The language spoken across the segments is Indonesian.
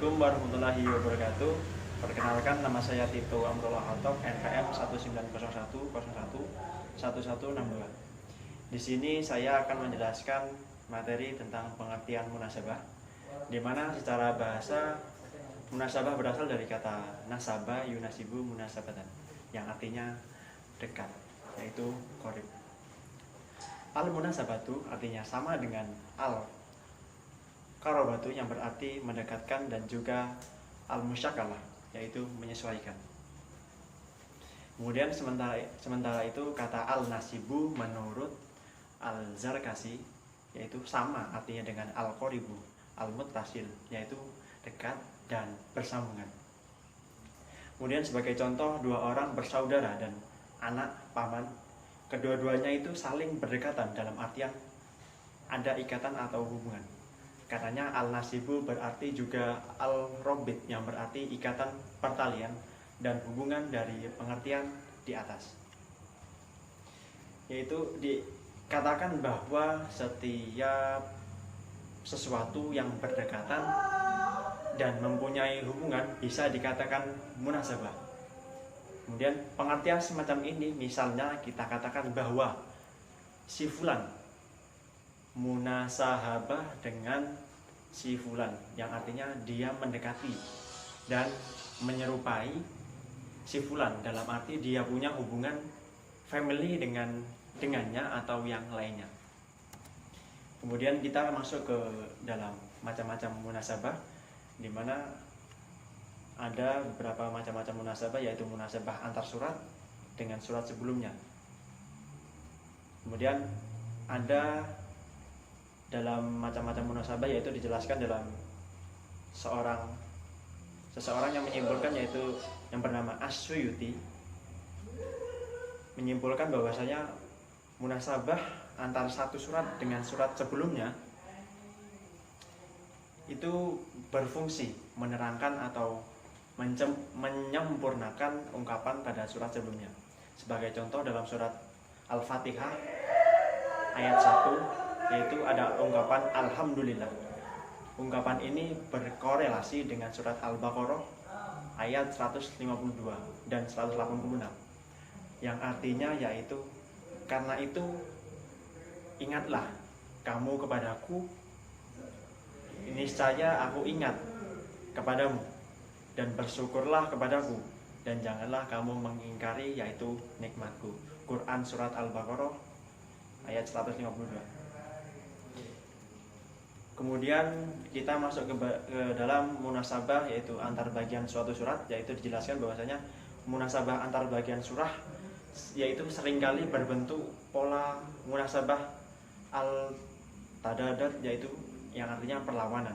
Assalamualaikum warahmatullahi wabarakatuh. Perkenalkan, nama saya Tito Amrullah Hotok, NPM 1901011162. Di sini saya akan menjelaskan materi tentang pengertian munasabah, di mana secara bahasa munasabah berasal dari kata nasaba yunasibu munasabatan, yang artinya dekat, yaitu qorib. Al-munasabatu artinya sama dengan al-qarabatu yang berarti mendekatkan, dan juga al-musyakalah yaitu menyesuaikan. Kemudian sementara itu kata al-nasibu menurut al-Zarkasi yaitu sama artinya dengan al-qoribu al-muttasil yaitu dekat dan bersambungan. Kemudian sebagai contoh, dua orang bersaudara dan anak paman, kedua-duanya itu saling berdekatan dalam artian ada ikatan atau hubungan. Katanya al-nasibu berarti juga al-robit yang berarti ikatan pertalian dan hubungan dari pengertian di atas. Yaitu dikatakan bahwa setiap sesuatu yang berdekatan dan mempunyai hubungan bisa dikatakan munasabah. Kemudian pengertian semacam ini, misalnya kita katakan bahwa si fulan munasahabah dengan si fulan, yang artinya dia mendekati dan menyerupai si fulan, dalam arti dia punya hubungan family dengannya atau yang lainnya. Kemudian kita masuk ke dalam macam-macam munasabah, di mana ada beberapa macam-macam munasabah, yaitu munasabah antar surat dengan surat sebelumnya. Kemudian ada dalam macam-macam munasabah, yaitu dijelaskan dalam seseorang yang menyimpulkan, yaitu yang bernama As-Suyuti, menyimpulkan bahwasanya munasabah antar satu surat dengan surat sebelumnya itu berfungsi menerangkan atau menyempurnakan ungkapan pada surat sebelumnya. Sebagai contoh, dalam surat Al-Fatihah ayat 1 yaitu ada ungkapan Alhamdulillah. Ungkapan ini berkorelasi dengan surat Al-Baqarah ayat 152 dan 186, yang artinya yaitu, karena itu ingatlah kamu kepadaku, niscaya aku ingat kepadamu, dan bersyukurlah kepadaku, dan janganlah kamu mengingkari yaitu nikmatku. Quran surat Al-Baqarah ayat 152. Kemudian kita masuk ke dalam munasabah, yaitu antar bagian suatu surat, yaitu dijelaskan bahwasanya munasabah antar bagian surah yaitu seringkali berbentuk pola munasabah al-tadadat, yaitu yang artinya perlawanan,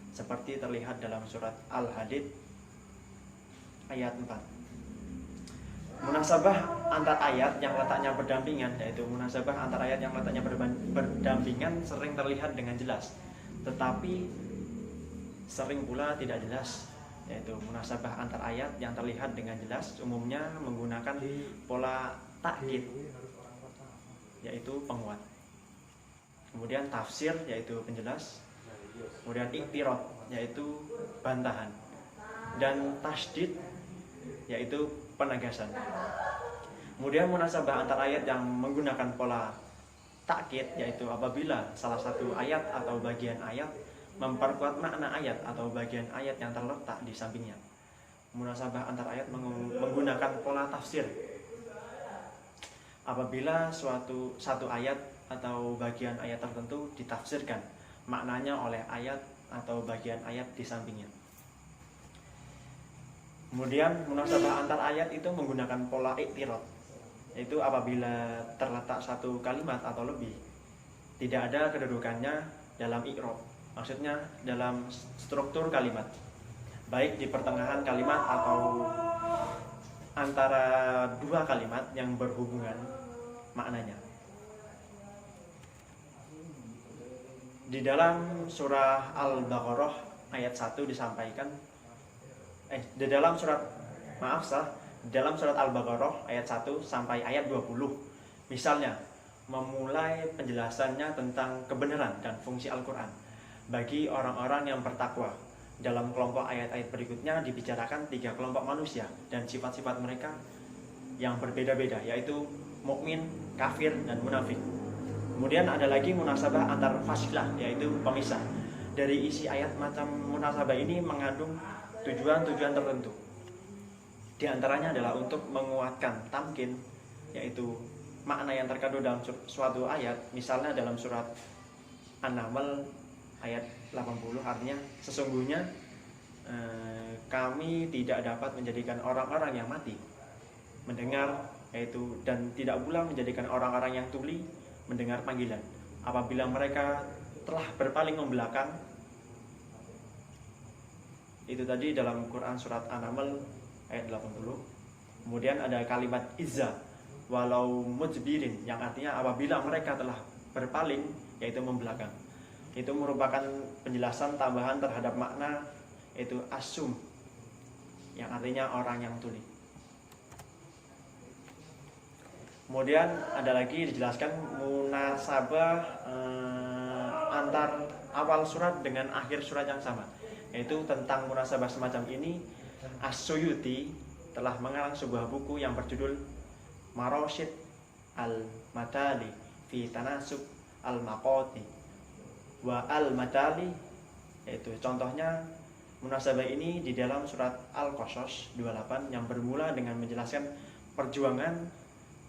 seperti terlihat dalam surat Al-Hadid ayat 4. Munasabah antar ayat yang letaknya berdampingan, yaitu munasabah antar ayat yang letaknya berdampingan sering terlihat dengan jelas, tetapi sering pula tidak jelas, yaitu munasabah antar ayat yang terlihat dengan jelas umumnya menggunakan pola takkid, yaitu penguat. Kemudian tafsir, yaitu penjelas. Kemudian iktirad, yaitu bantahan. Dan tasdid, yaitu penegasan. Kemudian munasabah antar ayat yang menggunakan pola takkid, yaitu apabila salah satu ayat atau bagian ayat memperkuat makna ayat atau bagian ayat yang terletak di sampingnya. Munasabah antar ayat menggunakan pola tafsir, apabila satu ayat atau bagian ayat tertentu ditafsirkan maknanya oleh ayat atau bagian ayat di sampingnya. Kemudian munasabah antar ayat itu menggunakan pola iktirad, yaitu apabila terletak satu kalimat atau lebih tidak ada kedudukannya dalam i'rab, maksudnya dalam struktur kalimat, baik di pertengahan kalimat atau antara dua kalimat yang berhubungan maknanya. Di dalam surah Al-Baqarah ayat 1 disampaikan di dalam surat Al-Baqarah ayat 1 sampai ayat 20, misalnya memulai penjelasannya tentang kebenaran dan fungsi Al-Quran bagi orang-orang yang bertakwa, dalam kelompok ayat-ayat berikutnya dibicarakan 3 kelompok manusia dan sifat-sifat mereka yang berbeda-beda, yaitu mukmin, kafir, dan munafik. Kemudian ada lagi munasabah antar fasilah, yaitu pemisah. Dari isi ayat macam munasabah ini mengandung tujuan-tujuan tertentu. Di antaranya adalah untuk menguatkan tamkin, yaitu makna yang terkandung dalam suatu ayat. Misalnya dalam surat An-Naml ayat 80, artinya sesungguhnya kami tidak dapat menjadikan orang-orang yang mati mendengar, yaitu dan tidak pula menjadikan orang-orang yang tuli mendengar panggilan apabila mereka telah berpaling membelakang. Itu tadi dalam Quran surat An-Naml ayat 80. Kemudian ada kalimat izza walau mujbirin, yang artinya apabila mereka telah berpaling, yaitu membelakang. Itu merupakan penjelasan tambahan terhadap makna yaitu asum, yang artinya orang yang tuli. Kemudian ada lagi dijelaskan munasabah antar awal surat dengan akhir surat yang sama, yaitu tentang munasabah semacam ini As-Suyuti telah mengarang sebuah buku yang berjudul Maroshid al-Matali fi Tanasub al-Maqati wa al-Matali, yaitu contohnya munasabah ini di dalam surat Al-Qasas 28 yang bermula dengan menjelaskan perjuangan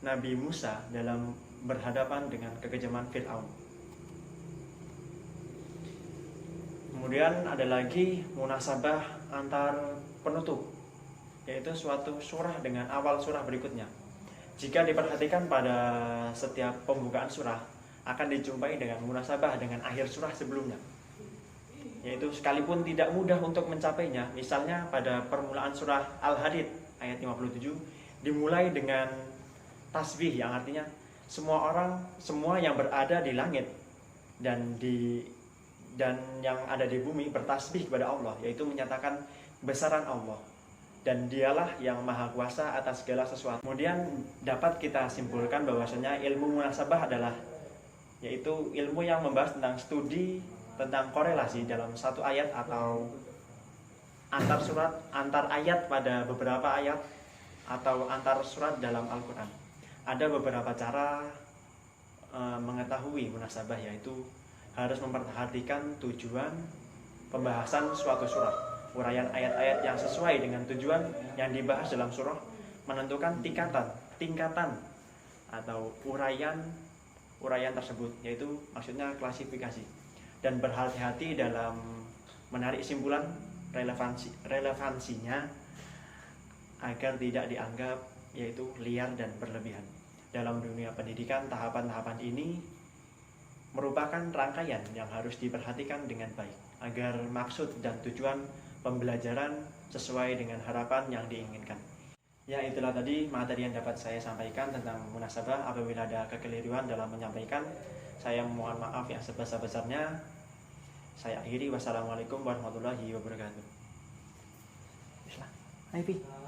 Nabi Musa dalam berhadapan dengan kekejaman Fir'aun. Kemudian ada lagi munasabah antar penutup, yaitu suatu surah dengan awal surah berikutnya. Jika diperhatikan pada setiap pembukaan surah akan dijumpai dengan munasabah dengan akhir surah sebelumnya, yaitu sekalipun tidak mudah untuk mencapainya. Misalnya pada permulaan surah Al-Hadid ayat 57 dimulai dengan tasbih, yang artinya semua yang berada di langit dan yang ada di bumi bertasbih kepada Allah, yaitu menyatakan kebesaran Allah dan dialah yang maha kuasa atas segala sesuatu. Kemudian dapat kita simpulkan bahwasanya ilmu munasabah adalah yaitu ilmu yang membahas tentang studi tentang korelasi dalam satu ayat atau antar surat, antar ayat pada beberapa ayat atau antar surat dalam Al-Quran. Ada beberapa cara mengetahui munasabah, yaitu harus memperhatikan tujuan pembahasan suatu surah, uraian ayat-ayat yang sesuai dengan tujuan yang dibahas dalam surah, menentukan tingkatan atau uraian tersebut, yaitu maksudnya klasifikasi, dan berhati-hati dalam menarik simpulan relevansinya agar tidak dianggap yaitu liar dan berlebihan. Dalam dunia pendidikan, tahapan-tahapan ini merupakan rangkaian yang harus diperhatikan dengan baik agar maksud dan tujuan pembelajaran sesuai dengan harapan yang diinginkan. Ya, itulah tadi materi yang dapat saya sampaikan tentang munasabah. Apabila ada kekeliruan dalam menyampaikan, saya mohon maaf yang sebesar-besarnya. Saya akhiri. Wassalamualaikum warahmatullahi wabarakatuh. Bismillah.